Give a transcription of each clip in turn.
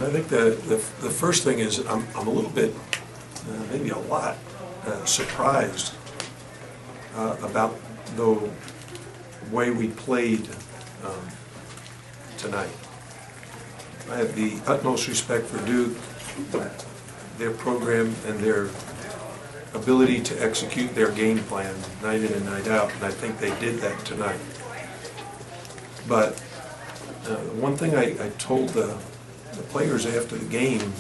I think the first thing is I'm a little bit, maybe a lot, surprised about the way we played tonight. I have the utmost respect for Duke, their program, and their ability to execute their game plan night in and night out, and I think they did that tonight. But one thing I told the players after the game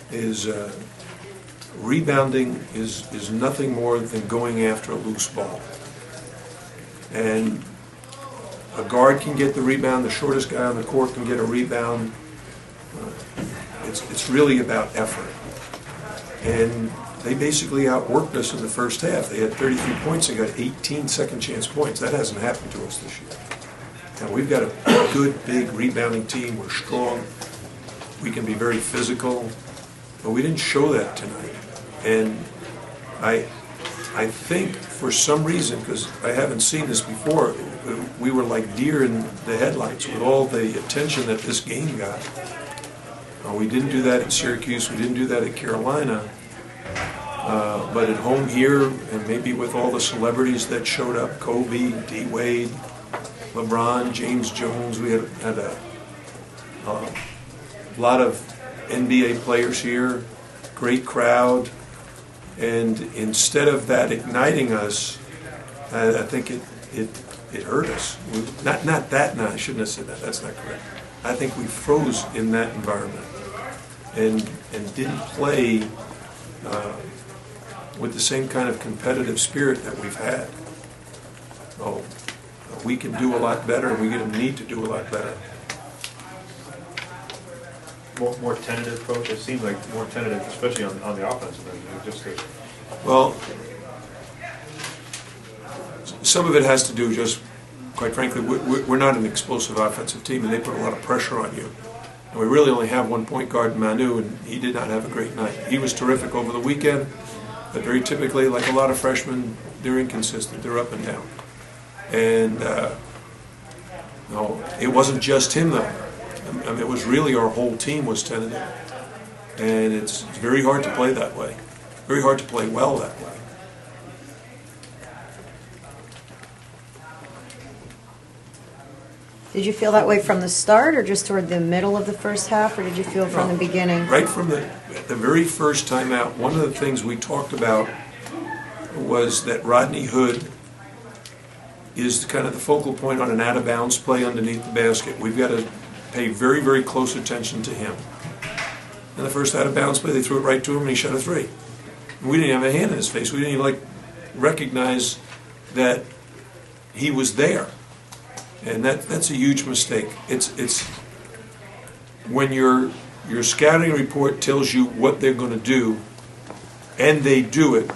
is rebounding is nothing more than going after a loose ball. And a guard can get the rebound, the shortest guy on the court can get a rebound. It's really about effort. And they basically outworked us in the first half. They had 33 points and got 18 second chance points. That hasn't happened to us this year. Now we've got a good, big rebounding team. We're strong. We can be very physical. But we didn't show that tonight. And I think for some reason, because I haven't seen this before, we were like deer in the headlights with all the attention that this game got. We didn't do that at Syracuse. We didn't do that at Carolina. But at home here, and maybe with all the celebrities that showed up, Kobe, D. Wade, LeBron, James Jones, we had a lot of NBA players here, great crowd, and instead of that igniting us, I think it hurt us. I shouldn't have said that. That's not correct. I think we froze in that environment and didn't play with the same kind of competitive spirit that we've had. Oh, we can do a lot better, and we're going to need to do a lot better. More tentative approach. It seems like more tentative, especially on the offensive end. Well, some of it has to do just, quite frankly, we're not an explosive offensive team, and they put a lot of pressure on you. And we really only have one point guard, Manu, and he did not have a great night. He was terrific over the weekend, but very typically, like a lot of freshmen, they're inconsistent. They're up and down. And no, it wasn't just him, though. I mean, it was really our whole team was tentative. And it's very hard to play that way. Very hard to play well that way. Did you feel that way from the start, or just toward the middle of the first half, or did you feel from the beginning? Right from the very first time out, one of the things we talked about was that Rodney Hood is kind of the focal point on an out-of-bounds play underneath the basket. We've got to pay very, very close attention to him. In the first out-of-bounds play, they threw it right to him, and he shot a three. And we didn't have a hand in his face. We didn't even recognize that he was there. And that's a huge mistake. It's when your scouting report tells you what they're going to do, and they do it,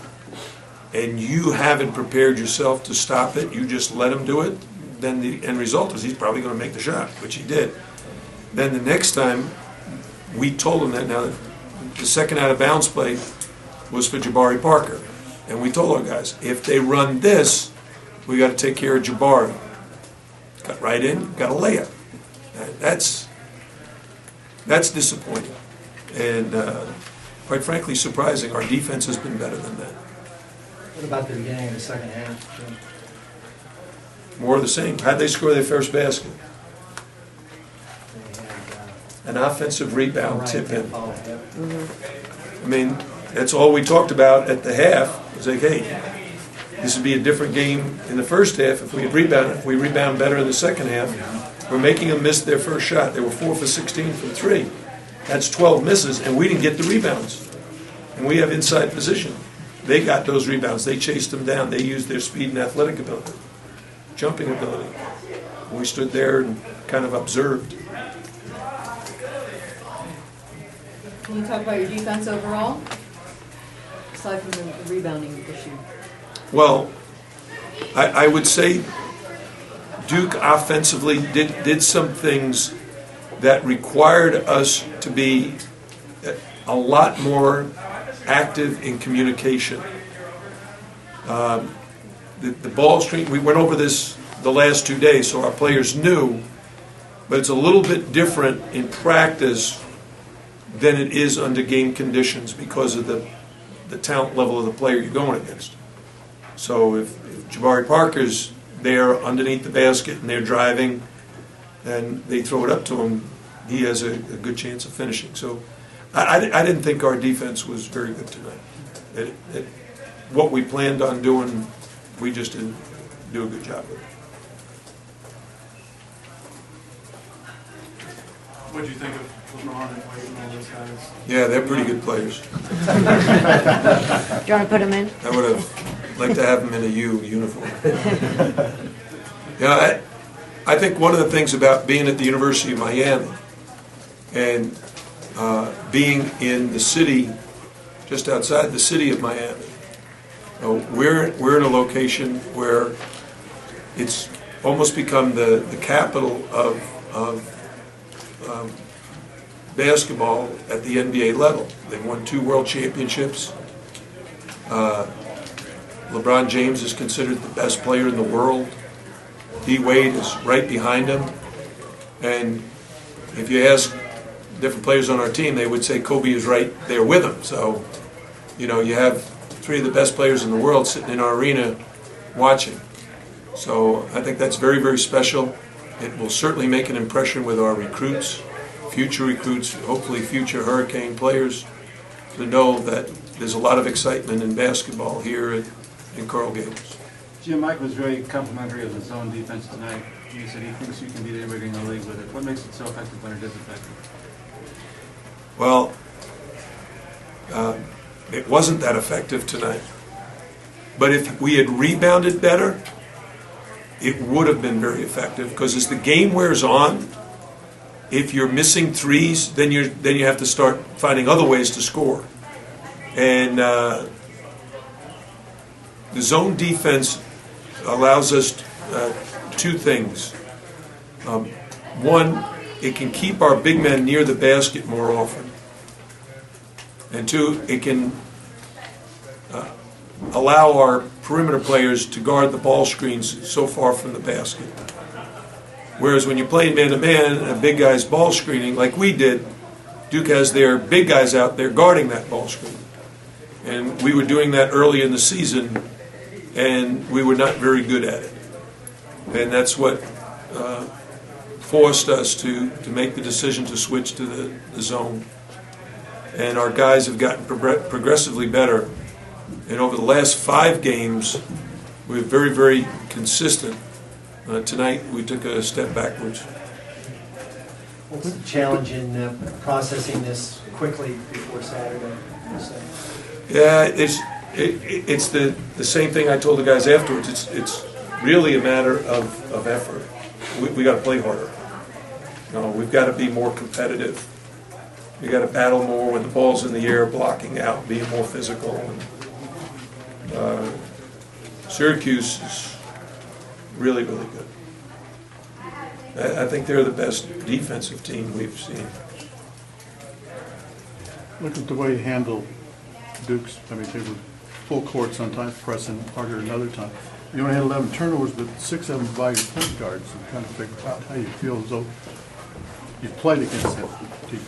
and you haven't prepared yourself to stop it, you just let him do it, then the end result is he's probably going to make the shot, which he did. Then the next time, we told him that now the second out-of-bounds play was for Jabari Parker. And we told our guys, if they run this, we got to take care of Jabari. Got right in, got a layup. That's disappointing. And quite frankly, surprising. Our defense has been better than that. What about the beginning of the second half, Jim? More of the same. How'd they score their first basket? An offensive rebound tip in. I mean, that's all we talked about at the half. It was like, hey, this would be a different game in the first half if we had rebounded. If we rebound better in the second half, we're making them miss their first shot. They were 4 for 16 from 3. That's 12 misses, and we didn't get the rebounds. And we have inside position. They got those rebounds. They chased them down. They used their speed and athletic ability, jumping ability. And we stood there and kind of observed. Can you talk about your defense overall, aside from the rebounding issue? Well, I would say Duke offensively did some things that required us to be a lot more active in communication. The ball stream, we went over this the last 2 days, so our players knew, but it's a little bit different in practice than it is under game conditions because of the talent level of the player you're going against. So if Jabari Parker's there underneath the basket and they're driving and they throw it up to him, he has a good chance of finishing. So I didn't think our defense was very good tonight. What we planned on doing, we just didn't do a good job with it. What did you think of LeBron and Wade and all those guys? Yeah, they're pretty good players. Do you want to put them in? I would have liked to have them in a U uniform. Yeah, I think one of the things about being at the University of Miami and being in the city, just outside the city of Miami, we're in a location where it's almost become the capital of basketball at the NBA level. They've won 2 world championships. LeBron James is considered the best player in the world. D. Wade is right behind him. And if you ask different players on our team, they would say Kobe is right there with him. So, you know, you have 3 of the best players in the world sitting in our arena watching. So I think that's very, very special. It will certainly make an impression with our recruits, future recruits, hopefully future Hurricane players, to know that there's a lot of excitement in basketball here in Coral Gables. Jim, Mike was very complimentary of the zone defense tonight. He said he thinks you can beat anybody in the league with it. What makes it so effective when it is effective? Well, it wasn't that effective tonight. But if we had rebounded better, it would have been very effective, because as the game wears on, if you're missing threes, then you have to start finding other ways to score. And the zone defense allows us 2 things. One, it can keep our big men near the basket more often. And 2, it can allow our perimeter players to guard the ball screens so far from the basket. Whereas when you're playing man-to-man, a big guy's ball screening, like we did, Duke has their big guys out there guarding that ball screen. And we were doing that early in the season, and we were not very good at it. And that's what forced us to make the decision to switch to the zone. And our guys have gotten progressively better. And over the last 5 games, we're very, very consistent. Tonight, we took a step backwards. What's the challenge in processing this quickly before Saturday? Yeah, it's the same thing I told the guys afterwards. It's really a matter of effort. We got to play harder. We've got to be more competitive. We got to battle more when the ball's in the air, blocking out, being more physical. Syracuse is really, really good. I think they're the best defensive team we've seen. Look at the way he handled Duke's. I mean, they were full court sometimes, pressing harder another time. You only had 11 turnovers, but 6 of them by your point guards. I'm trying to figure out how you feel as though you played against that team.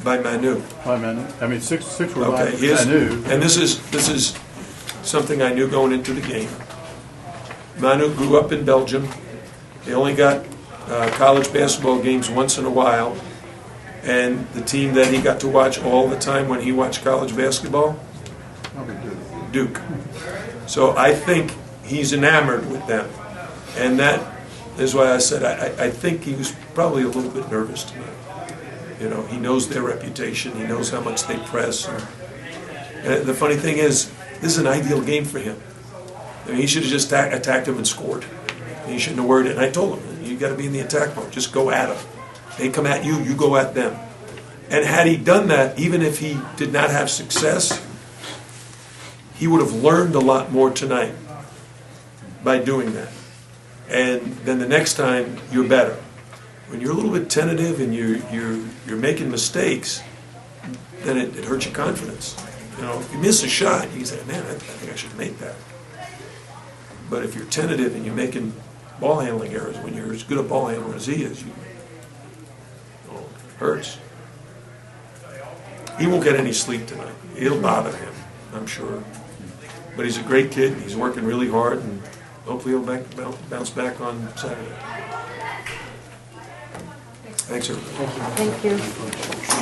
By Manu. By Manu. I mean, six were by Okay, Manu. and this is something I knew going into the game. Manu grew up in Belgium. They only got college basketball games once in a while. And the team that he got to watch all the time when he watched college basketball? Duke. So I think he's enamored with them. And that is why I said I think he was probably a little bit nervous tonight. He knows their reputation. He knows how much they press. And the funny thing is, this is an ideal game for him. I mean, he should have just attacked him and scored. He shouldn't have worried it. And I told him, you got to be in the attack mode. Just go at them. They come at you, you go at them. And had he done that, even if he did not have success, he would have learned a lot more tonight by doing that. And then the next time, you're better. When you're a little bit tentative and you're making mistakes, then it hurts your confidence. If you miss a shot, you say, man, I think I should make that. But if you're tentative and you're making ball handling errors. When you're as good a ball handler as he is, it hurts. He won't get any sleep tonight. It'll bother him, I'm sure. But he's a great kid. He's working really hard, and hopefully he'll bounce back on Saturday. Thanks, everybody. Thank you.